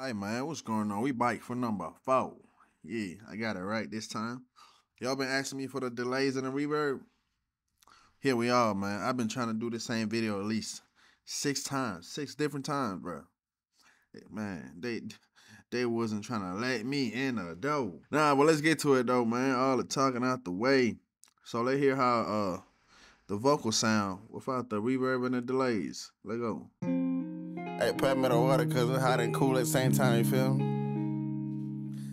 Hey man, what's going on? We bike for number 4. Yeah, I got it right this time. Y'all been asking me for the delays and the reverb. Here we are, man. I've been trying to do the same video at least 6 different times, bro. Man, they wasn't trying to let me in the door. Nah, but let's get to it though, man. All the talking out the way. So let's hear how the vocal sound without the reverb and the delays. Let go. Hey, pat me the water cause it's hot and cool at the same time, you feel?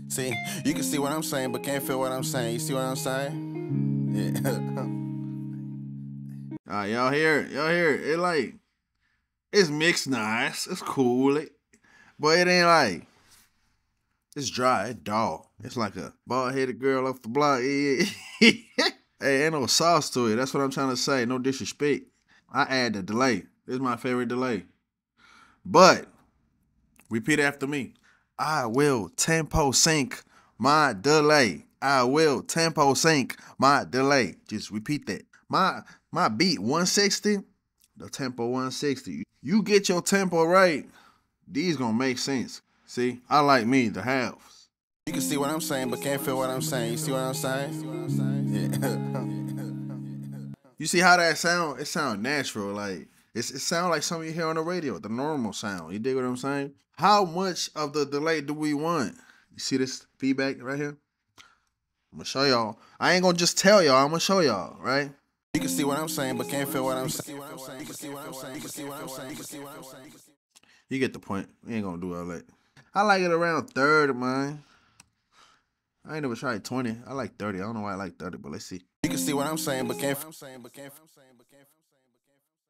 See, you can see what I'm saying, but can't feel what I'm saying. You see what I'm saying? Yeah. Alright, y'all hear it? Y'all hear it? It like, it's mixed nice. It's cool. But it ain't like, it's dry. It's dull. It's like a bald-headed girl off the block. Hey, ain't no sauce to it. That's what I'm trying to say. No disrespect. I add the delay. This is my favorite delay. But, repeat after me. I will tempo sync my delay. I will tempo sync my delay. Just repeat that. My beat 160, the tempo 160. You get your tempo right, these gonna make sense. See, I like me, the halves. You can see what I'm saying, but can't feel what I'm saying. You see what I'm saying? Yeah. You see how that sound? It sound natural. Like it sound like something you hear on the radio, the normal sound. You dig what I'm saying? How much of the delay do we want? You see this feedback right here? I'm gonna show y'all. I ain't gonna just tell y'all, I'm gonna show y'all, right? You can see what I'm saying, but can't feel what I'm saying. You get the point. We ain't gonna do all that. I like it around 30, man. I ain't never tried 20. I like 30. I don't know why I like 30, but let's see. You can see what I'm saying, but can't.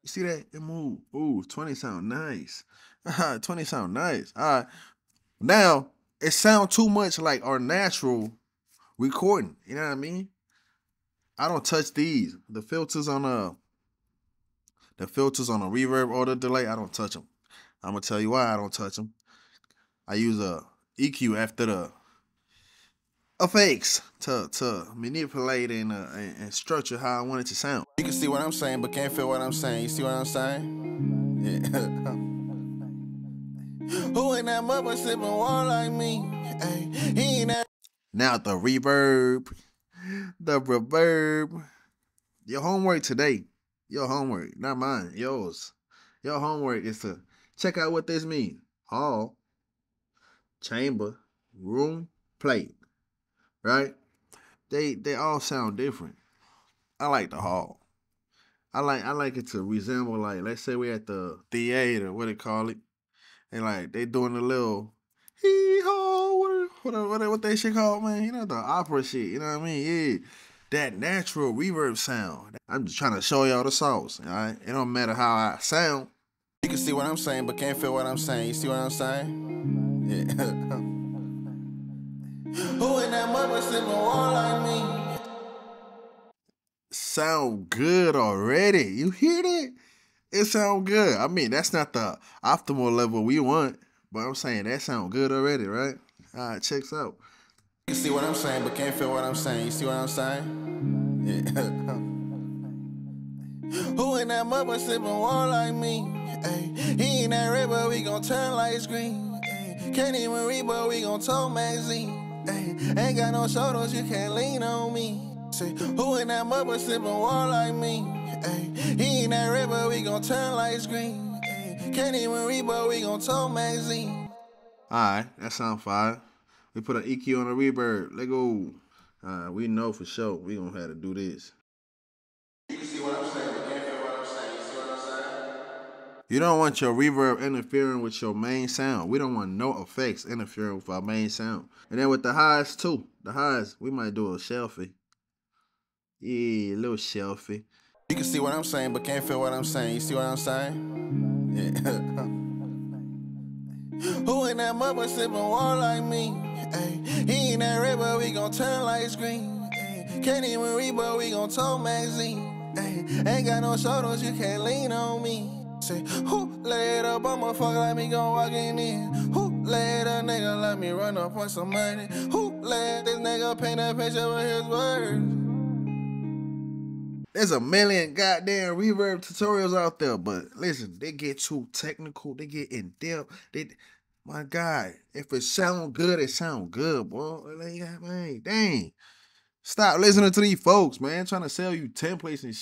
You see that? It move. Ooh, 20 sound nice. 20 sound nice. All right. Now, it sound too much like our natural recording. You know what I mean? I don't touch these. The filters on the reverb or the delay, I don't touch them. I'm gonna tell you why I don't touch them. I use a EQ after the effects to manipulate and structure how I want it to sound. You can see what I'm saying, but can't feel what I'm saying. You see what I'm saying? Yeah. Who in that mother sipping water like me? Hey, he ain't that. Now the reverb. Your homework today. Your homework, not mine, yours. Your homework is to check out what this means. Hall, chamber, room, plate. Right? They all sound different. I like the hall. I like it to resemble, like, let's say we're at the theater, what they call it. And like they doing a little hee-haw, what that shit called, man? You know, the opera shit, you know what I mean? Yeah. That natural reverb sound. I'm just trying to show y'all the sauce, all right? It don't matter how I sound. You can see what I'm saying, but can't feel what I'm saying. You see what I'm saying? Yeah. Who in that mother sipping water like me? Sound good already. You hear that? It sound good. I mean, that's not the optimal level we want, but I'm saying that sound good already, right? All right, checks out. You can see what I'm saying, but can't feel what I'm saying. You see what I'm saying? Yeah. Who in that mother sipping water like me? Ay, he in that red, but we gon' turn lights green. Ay, can't even read, but we gon' talk magazine. Ay, ain't got no shoulders, you can't lean on me. Say, who in that mother sipping water like me? Ay, he in that red, but we gon' turn lights green. Ay, can't even read, but we gon' talk magazine. All right, that sound fire. We put an EQ on the reverb. Let go. We know for sure we gonna have to do this. You can see what I'm saying, but can't feel what I'm saying. You see what I'm saying? You don't want your reverb interfering with your main sound. We don't want no effects interfering with our main sound. And then with the highs too. The highs, we might do a shelfie. Yeah, a little shelfie. You can see what I'm saying, but can't feel what I'm saying. You see what I'm saying? Yeah. Who in that mother sipping water like me? Ay, he in that red, but we gon' turn lights green. Ay, can't even read, but we gon' talk magazine. Ay, ain't got no shoulders, you can't lean on me. Say, who laid up, I'ma fuck like me gon' walking in? Who let a nigga let me run up on some money? Who let this nigga paint a picture with his words? There's a million goddamn reverb tutorials out there, but listen, they get too technical, they get in depth. My God, if it sound good, it sound good, boy. Like, man, dang. Stop listening to these folks, man. Trying to sell you templates and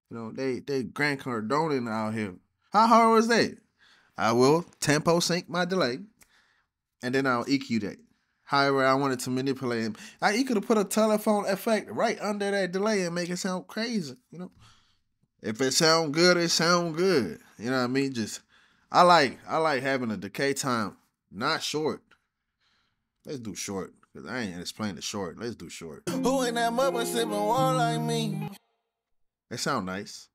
you know, they Grant Cardone out here. How hard was that? I will tempo sync my delay, and then I'll EQ that. However, I wanted to manipulate him. You could have put a telephone effect right under that delay and make it sound crazy, you know. If it sound good, it sound good. You know what I mean? Just I like having a decay time, not short. Let's do short. Cause I ain't explained the short. Let's do short. Who in that mother sipping water like me? It sound nice.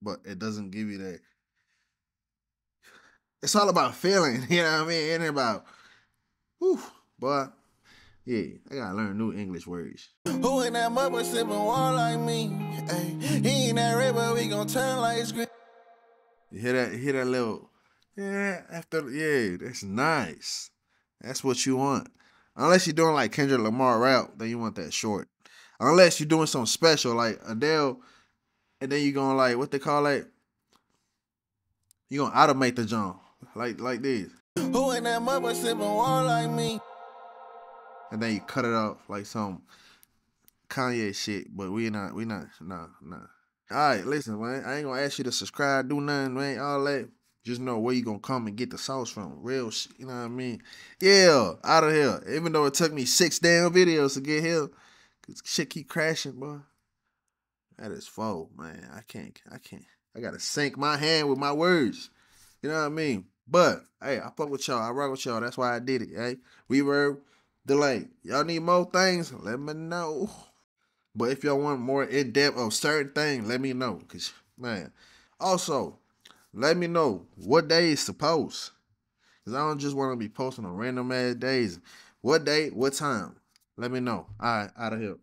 But it doesn't give you that. It's all about feeling, you know what I mean? It ain't about, whew, boy. Yeah, I gotta learn new English words. Who in that mother sipping water like me? Ay, he in that red, but we gon' turn like screen. You hear that little, that's nice. That's what you want. Unless you're doing like Kendrick Lamar rap, then you want that short. Unless you're doing something special like Adele, and then you're gonna like, what they call it? You're gonna automate the jump. Like this. Who in that mother sipping water like me? And then you cut it off like some Kanye shit, but nah. Alright, listen, man. I ain't gonna ask you to subscribe, do nothing, man. All that. Just know where you gonna come and get the sauce from. Real shit, you know what I mean? Yeah, out of here. Even though it took me 6 damn videos to get here, cause shit keep crashing, boy. That is foul, man. I can't. I gotta sync my hand with my words. You know what I mean? But hey, I fuck with y'all. I rock with y'all. That's why I did it. Hey, Reverb, Delay. Y'all need more things? Let me know. But if y'all want more in depth of certain things, let me know. Cause man, also let me know what days to post. Cause I don't just want to be posting on random ass days. What day? What time? Let me know. All right, out of here.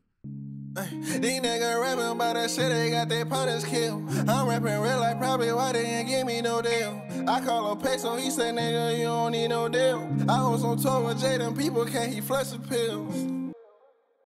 These niggas rapping about that shit, they got their partners killed. I'm rapping real like probably why they ain't give me no deal. I call him peso, he said nigga you don't need no deal. I was on tour with Jaden, people can't he flush the pills.